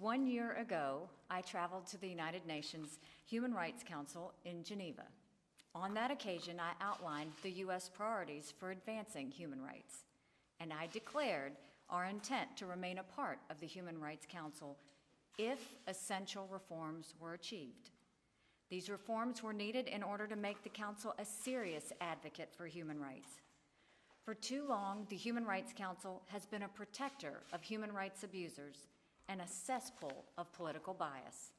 1 year ago, I traveled to the United Nations Human Rights Council in Geneva. On that occasion, I outlined the U.S. priorities for advancing human rights, and I declared our intent to remain a part of the Human Rights Council if essential reforms were achieved. These reforms were needed in order to make the Council a serious advocate for human rights. For too long, the Human Rights Council has been a protector of human rights abusers and a cesspool of political bias.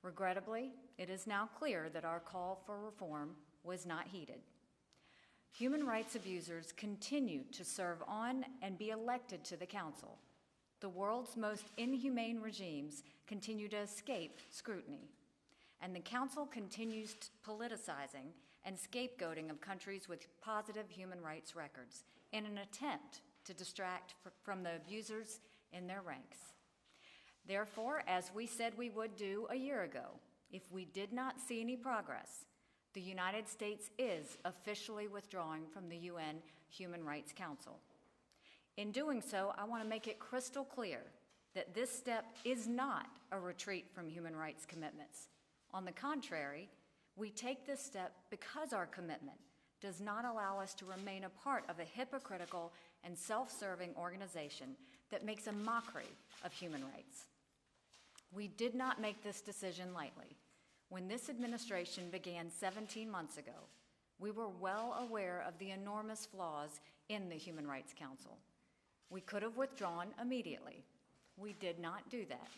Regrettably, it is now clear that our call for reform was not heeded. Human rights abusers continue to serve on and be elected to the Council. The world's most inhumane regimes continue to escape scrutiny, and the Council continues politicizing and scapegoating of countries with positive human rights records in an attempt to distract from the abusers in their ranks. Therefore, as we said we would do a year ago, if we did not see any progress, the United States is officially withdrawing from the UN Human Rights Council. In doing so, I want to make it crystal clear that this step is not a retreat from human rights commitments. On the contrary, we take this step because our commitment does not allow us to remain a part of a hypocritical and self-serving organization that makes a mockery of human rights. We did not make this decision lightly. When this administration began 17 months ago, we were well aware of the enormous flaws in the Human Rights Council. We could have withdrawn immediately. We did not do that.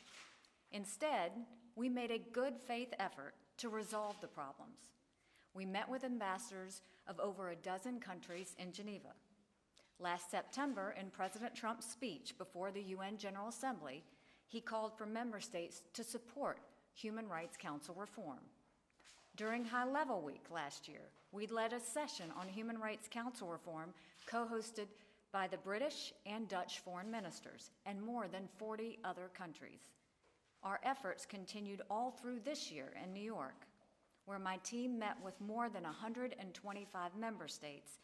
Instead, we made a good faith effort to resolve the problems. We met with ambassadors of over a dozen countries in Geneva. Last September, in President Trump's speech before the UN General Assembly, he called for member states to support Human Rights Council reform. During High Level Week last year, we led a session on Human Rights Council reform co-hosted by the British and Dutch foreign ministers and more than 40 other countries. Our efforts continued all through this year in New York, where my team met with more than 125 member states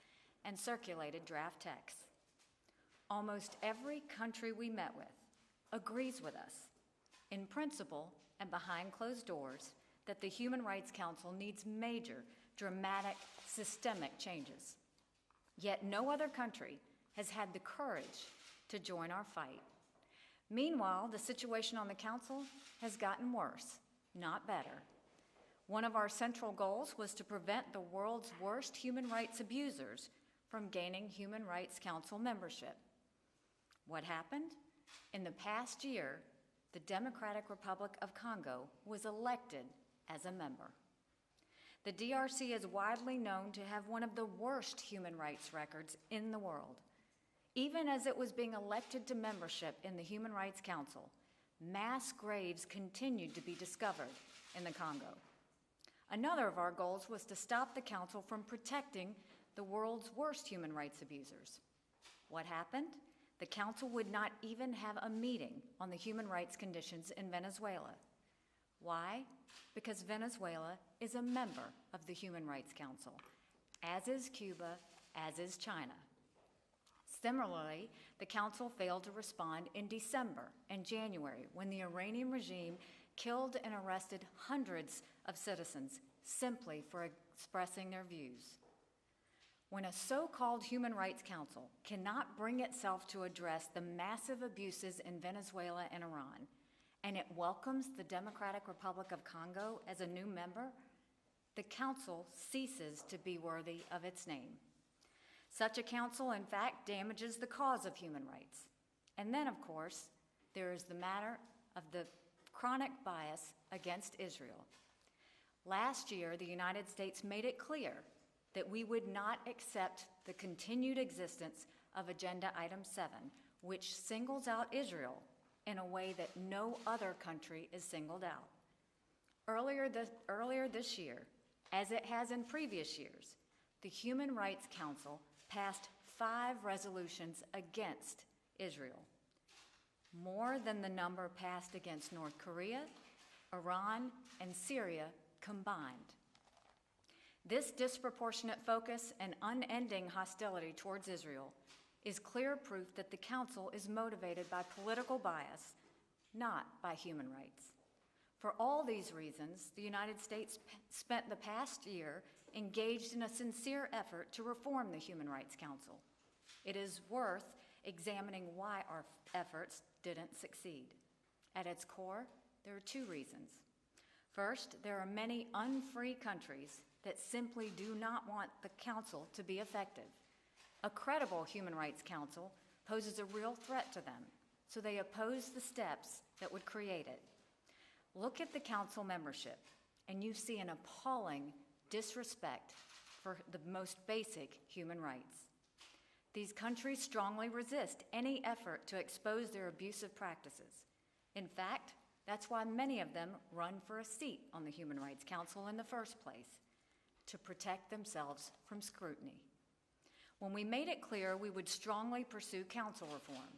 and circulated draft texts. Almost every country we met with agrees with us, in principle and behind closed doors, that the Human Rights Council needs major, dramatic, systemic changes. Yet no other country has had the courage to join our fight. Meanwhile, the situation on the Council has gotten worse, not better. One of our central goals was to prevent the world's worst human rights abusers from gaining Human Rights Council membership. What happened? In the past year, the Democratic Republic of Congo was elected as a member. The DRC is widely known to have one of the worst human rights records in the world. Even as it was being elected to membership in the Human Rights Council, mass graves continued to be discovered in the Congo. Another of our goals was to stop the Council from protecting the world's worst human rights abusers. What happened? The Council would not even have a meeting on the human rights conditions in Venezuela. Why? Because Venezuela is a member of the Human Rights Council, as is Cuba, as is China. Similarly, the Council failed to respond in December and January when the Iranian regime killed and arrested hundreds of citizens simply for expressing their views. When a so-called Human Rights Council cannot bring itself to address the massive abuses in Venezuela and Iran, and it welcomes the Democratic Republic of Congo as a new member, the Council ceases to be worthy of its name. Such a council, in fact, damages the cause of human rights. And then, of course, there is the matter of the chronic bias against Israel. Last year, the United States made it clear that we would not accept the continued existence of Agenda Item 7, which singles out Israel in a way that no other country is singled out. Earlier this year, as it has in previous years, the Human Rights Council passed 5 resolutions against Israel, more than the number passed against North Korea, Iran, and Syria combined. This disproportionate focus and unending hostility towards Israel is clear proof that the Council is motivated by political bias not by human rights. For all these reasons, the United States spent the past year engaged in a sincere effort to reform the Human Rights Council. It is worth examining why our efforts didn't succeed. At its core, there are two reasons. First, there are many unfree countries that simply do not want the council to be effective. A credible Human Rights Council poses a real threat to them, so they oppose the steps that would create it. Look at the council membership, and you see an appalling disrespect for the most basic human rights. These countries strongly resist any effort to expose their abusive practices. In fact, that's why many of them run for a seat on the Human Rights Council in the first place, to protect themselves from scrutiny. When we made it clear we would strongly pursue council reform,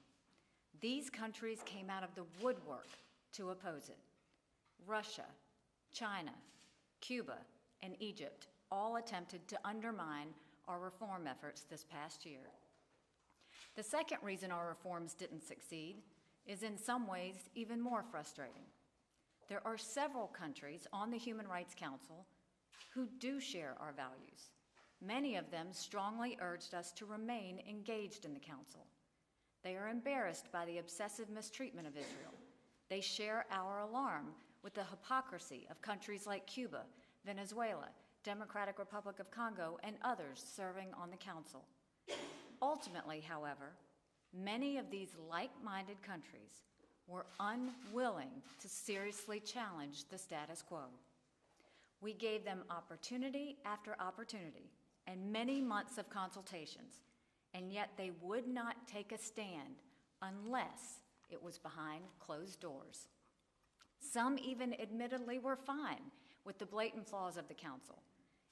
these countries came out of the woodwork to oppose it. Russia, China, Cuba, and Egypt all attempted to undermine our reform efforts this past year. The second reason our reforms didn't succeed is in some ways even more frustrating. There are several countries on the Human Rights Council who do share our values. Many of them strongly urged us to remain engaged in the Council. They are embarrassed by the obsessive mistreatment of Israel. They share our alarm with the hypocrisy of countries like Cuba, Venezuela, Democratic Republic of Congo, and others serving on the Council. Ultimately, however, many of these like-minded countries were unwilling to seriously challenge the status quo. We gave them opportunity after opportunity and many months of consultations, and yet they would not take a stand unless it was behind closed doors. Some even admittedly were fine with the blatant flaws of the Council,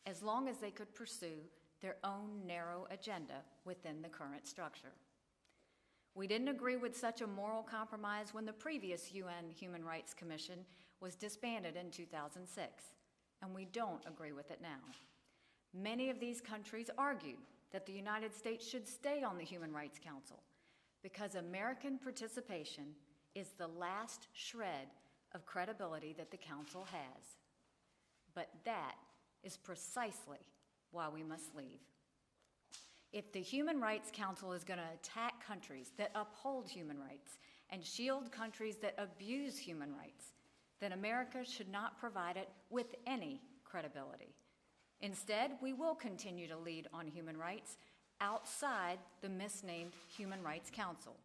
as long as they could pursue their own narrow agenda within the current structure. We didn't agree with such a moral compromise when the previous UN Human Rights Commission was disbanded in 2006, and we don't agree with it now. Many of these countries argued that the United States should stay on the Human Rights Council because American participation is the last shred of credibility that the Council has. But that is precisely why we must leave. If the Human Rights Council is going to attack countries that uphold human rights and shield countries that abuse human rights, then America should not provide it with any credibility. Instead, we will continue to lead on human rights outside the misnamed Human Rights Council.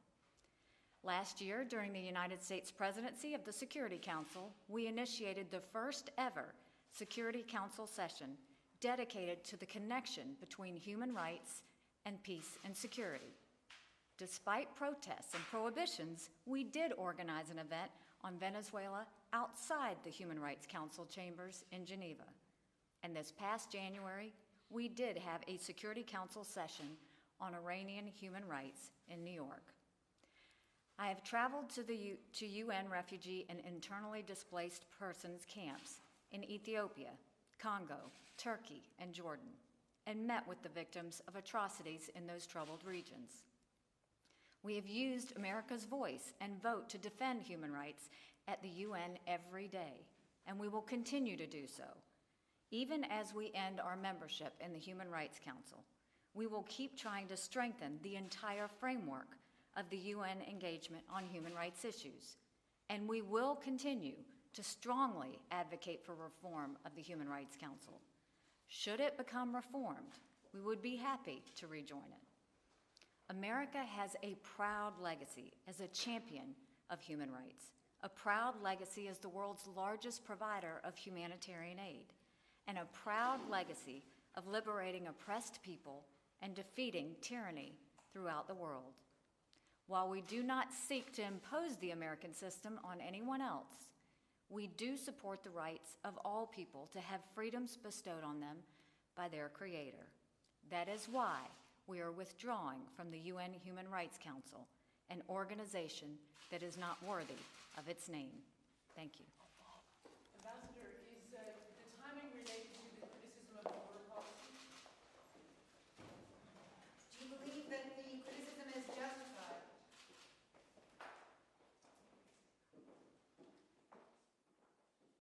Last year, during the United States presidency of the Security Council, we initiated the first ever Security Council session dedicated to the connection between human rights and peace and security. Despite protests and prohibitions, we did organize an event on Venezuela outside the Human Rights Council chambers in Geneva. And this past January, we did have a Security Council session on Iranian human rights in New York. I have traveled to UN refugee and internally displaced persons camps in Ethiopia, Congo, Turkey, and Jordan, and met with the victims of atrocities in those troubled regions. We have used America's voice and vote to defend human rights at the UN every day, and we will continue to do so. Even as we end our membership in the Human Rights Council, we will keep trying to strengthen the entire framework of the UN engagement on human rights issues, and we will continue to strongly advocate for reform of the Human Rights Council. Should it become reformed, we would be happy to rejoin it. America has a proud legacy as a champion of human rights, a proud legacy as the world's largest provider of humanitarian aid, and a proud legacy of liberating oppressed people and defeating tyranny throughout the world. While we do not seek to impose the American system on anyone else, we do support the rights of all people to have freedoms bestowed on them by their Creator. That is why we are withdrawing from the UN Human Rights Council, an organization that is not worthy of its name. Thank you. Ambassador